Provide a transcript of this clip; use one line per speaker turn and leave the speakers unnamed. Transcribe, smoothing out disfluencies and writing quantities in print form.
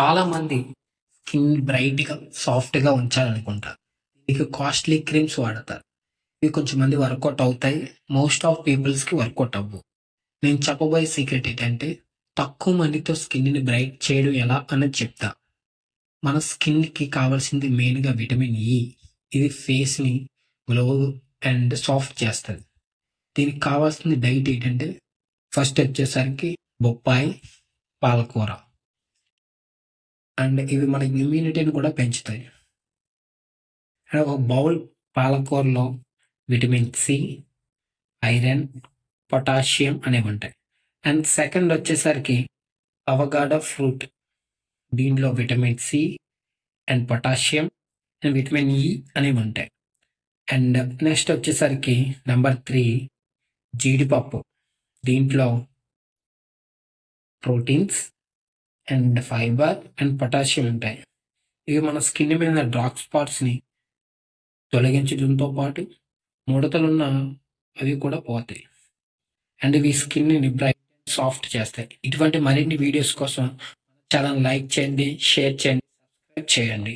చాలామంది స్కిన్ బ్రైట్‌గా, సాఫ్ట్‌గా ఉంచాలనుకుంటారు. దీనికి కాస్ట్‌లీ క్రీమ్స్ వాడతారు. ఇవి కొంచెం మంది వర్కౌట్ అవుతాయి. మోస్ట్ ఆఫ్ పీపుల్స్‌కి వర్కౌట్ అవ్వవు. నేను చెప్పబోయే సీక్రెట్ ఏంటంటే, తక్కువ మనీతో స్కిన్‌ని బ్రైట్ చేయడం ఎలా అనేది చెప్తా. మన స్కిన్‌కి కావాల్సింది మెయిన్‌గా విటమిన్ ఇ. ఇది ఫేస్‌ని గ్లో అండ్ సాఫ్ట్ చేస్తది. దీనికి కావాల్సిన డైట్ ఏంటంటే, ఫస్ట్ వచ్చేసరికి బొప్పాయి, పాలకూర. అండ్ ఇవి మన ఇమ్యూనిటీని కూడా పెంచుతాయి. అండ్ ఒక బౌల్ పాలకూరలో విటమిన్ సి, ఐరన్, పొటాషియం అనేవుంటాయి. అండ్ సెకండ్ వచ్చేసరికి అవగాడో ఫ్రూట్. దీనిలో vitamin C and potassium and vitamin E అనేవుంటాయి. అండ్ నెక్స్ట్ వచ్చేసరికి నంబర్ 3 జీడిపప్పు. దీంట్లో proteins and fibre and potassium ఉంటాయి. ఇవి మన స్కిన్ మీద డార్క్ స్పాట్స్‌ని తొలగించడంతో పాటు ముడతలున్న అవి కూడా పోతాయి. అండ్ ఇవి స్కిన్‌ని బ్రైట్, సాఫ్ట్ చేస్తాయి. ఇటువంటి మరిన్ని వీడియోస్ కోసం ఛానెల్ లైక్ చేయండి, షేర్ చేయండి, సబ్స్క్రైబ్ చేయండి.